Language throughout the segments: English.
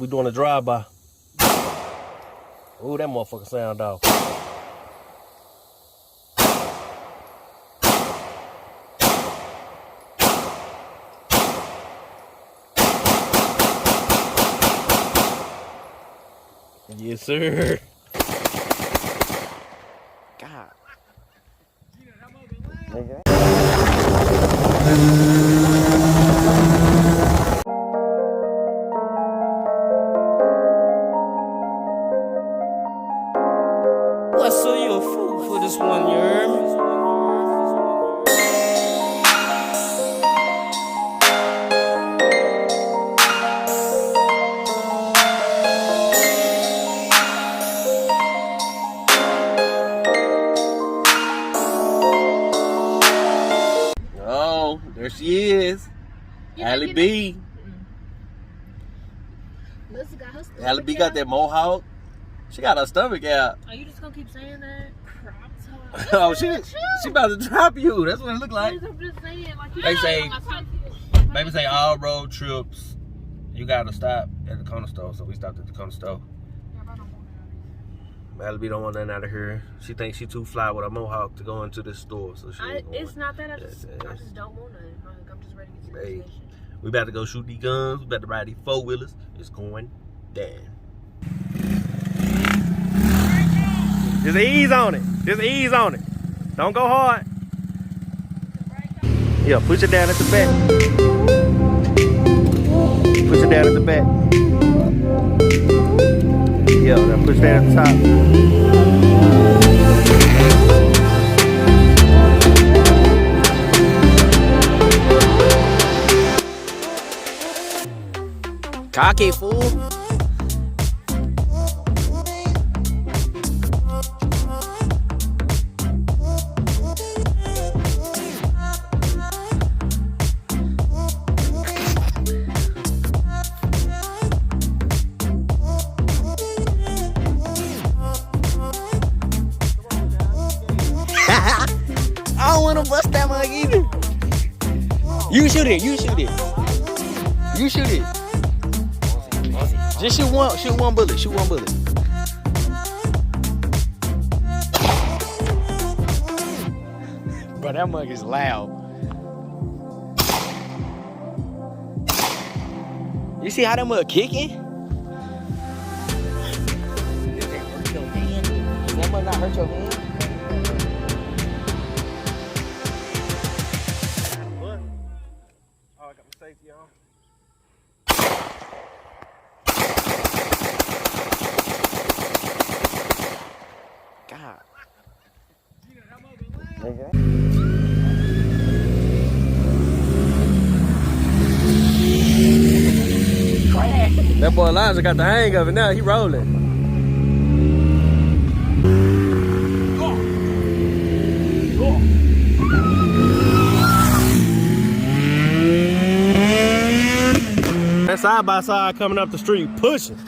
We doing a drive-by. Ooh, that motherfucker sound off. Yes, sir. God. Okay. Well, so you a fool for this one, you heard me? Oh, there she is. Allie B. Allie B got that mohawk. She got her stomach out. Are you just gonna keep saying that? Oh, she about to drop you. That's what it look like. I'm just saying, like, Baby say all road trips, you gotta stop at the corner store. So we stopped at the corner store. Allie B don't want nothing out of here. She thinks she too fly with a mohawk to go into this store. So she ain't going. It's not that. I just don't want nothing. I'm just ready to get to the destination. We about to go shoot these guns. We about to ride these 4-wheelers. It's going down. Just ease on it. Just ease on it. Don't go hard. Yeah, push it down at the back. Push it down at the back. Yeah, now push that at the top. Cocky fool. I don't want to bust that mug either. You shoot it. You shoot it. You shoot it. Just shoot one bullet. Shoot one bullet. Bro, that mug is loud. You see how that mug kicking? Does that hurt your hand? Does that mug not hurt your hand? Oh, I got my safety on. God. Okay. That boy Elijah got the hang of it now. He rolling. That side by side coming up the street pushing.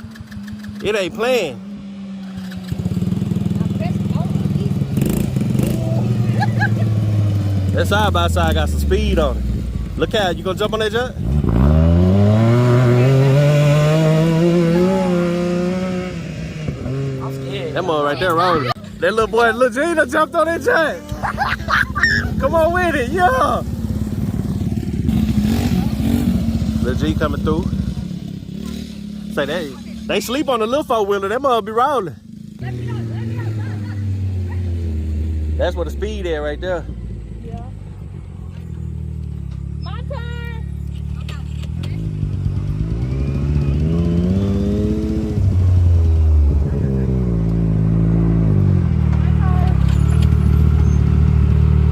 It ain't playing. That side by side got some speed on it. Look out, you gonna jump on that jump? I'm scared. That mother right there rolling. That little boy, Lil Gina jumped on that jump. Come on with it, yeah. Lil G coming through. Say they sleep on the little 4-wheeler, that mother be rolling. That's where the speed is right there.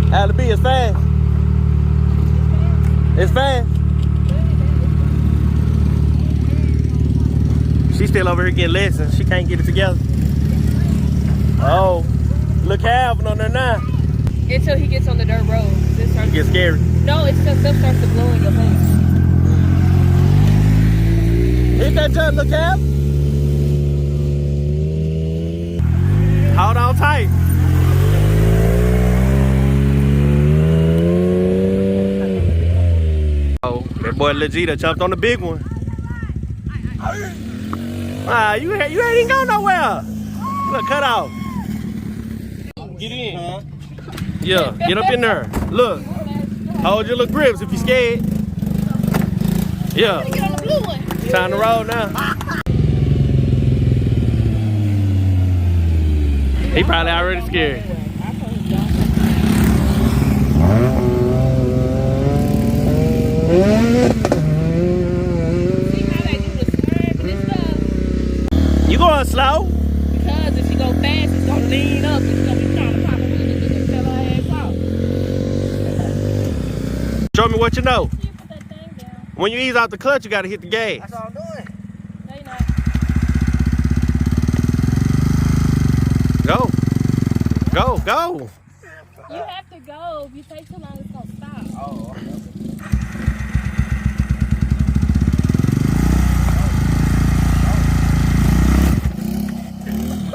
Allie B is fast. It's fast. She's still over here getting lessons. She can't get it together. Oh, look Calvin on there now. Until he gets on the dirt road. It gets scary. No, it's just stuff starts to blow in your face. Hit that jump, look Calvin. Hold on tight. Oh, that boy Legita jumped on the big one. You ain't even going nowhere. Look, cut off. Get in. Huh? Yeah, get up in there. Look. Hold your little grips if you scared. Yeah. Get on the blue one. Time to roll now. He probably already scared. You going slow? Because if she go fast, it's gonna lean up and she's gonna be trying to pop a wheel and just fell her ass off. Show me what you know. You put that thing down. When you ease out the clutch, you gotta hit the gas. That's all I'm doing. No, you're not. Go. Go, go. You have to go. If you take too long, it's gonna stop. Oh, okay.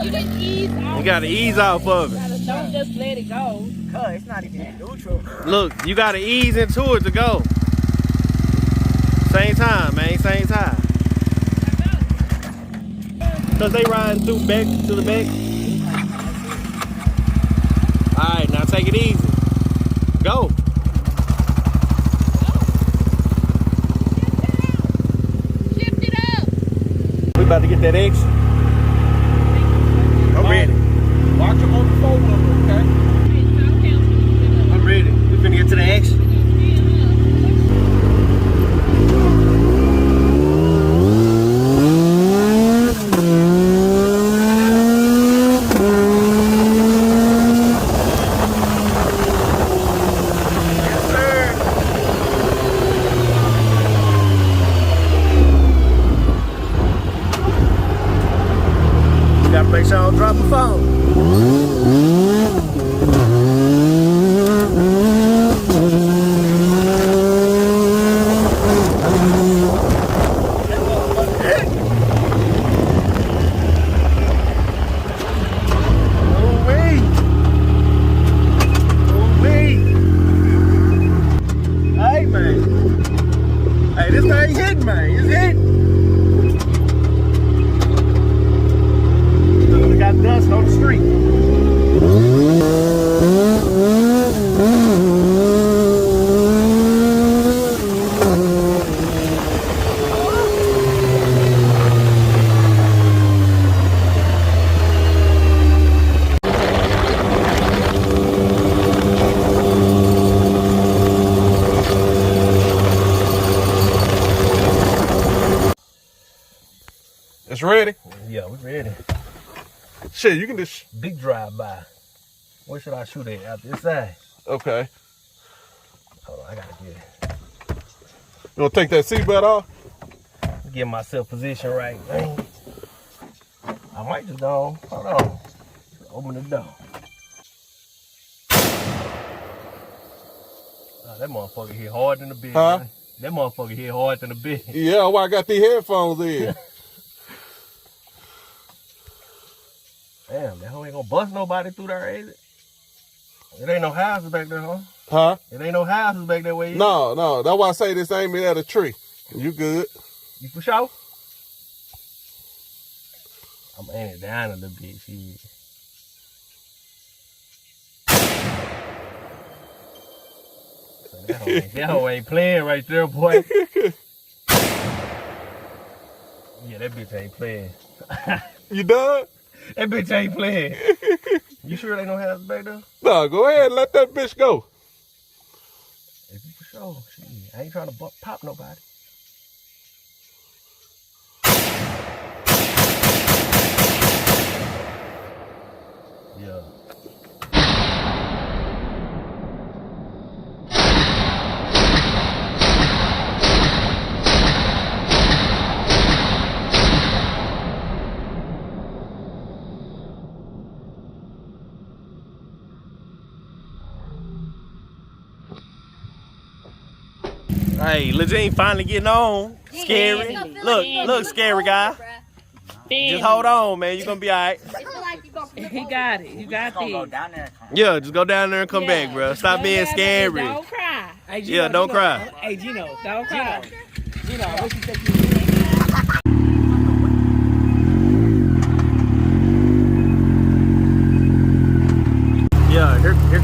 You didn't ease off. You gotta ease off of it. Don't just let it go. Cuz it's not even in neutral. Look, you gotta ease into it to go. Same time, man, same time. Cause they riding through back to the back. Alright, now take it easy. Go. Shift it up. We about to get that X. I'm ready. Watch them on the phone number, okay? I'm ready. We finna get to the X. Gotta make sure I don't drop the phone. Hey, man. Hey, this thing hitting, man. It's hitting. We got dust on the street. It's ready. Yeah, we ready. Shit, you can just. Big drive-by. Where should I shoot it? Out this side. Okay. Hold on, I gotta get it. You gonna take that seatbelt off? Get myself positioned right, man. I might just go. Hold on. Open the door. Oh, that motherfucker hit hard than a bitch. Huh? Man. That motherfucker hit hard than a bitch. Yeah, why I got these headphones in. Damn, that hoe ain't gonna bust nobody through there, is it? It ain't no houses back there, huh? Huh? It ain't no houses back that way. No, no. That's why I say this ain't me at a tree. You good? You for sure? I'm aiming it down a little bit, shit. That hoe ain't playing right there, boy. Yeah, that bitch ain't playing. You done? That bitch ain't playing. You sure they don't have us back there? No, go ahead and let that bitch go. If you for sure, shit, I ain't trying to pop nobody. Yeah. Hey, Legine finally getting on. Scary. Look, scary guy. Just hold on, man. You're gonna be all right. He got it. You got this. Yeah, just go down there and come back, bro. Stop being scary. Don't cry. Hey, Gino, Yeah, don't cry. Hey, Gino. Don't cry. Gino, what you think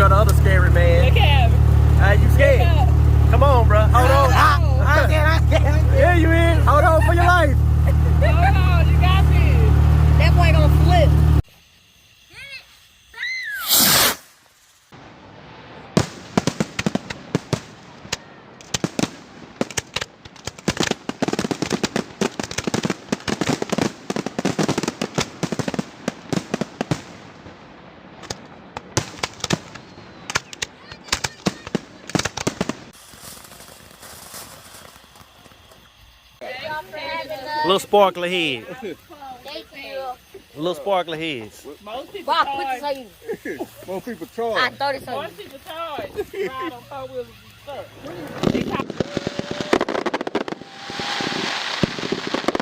the other scary man. Look at him. You scared? Come on, bro. Hold on. I can't. Yeah, you in. Hold on for your life. Hold on, you got this. That boy gonna flip. Little sparkler head. Thank you. Little sparkler heads. Most people Bob, charge. put this on. Most people I charge. thought it's on. Most people charge. Ride on 4 wheels and stuff. They talk.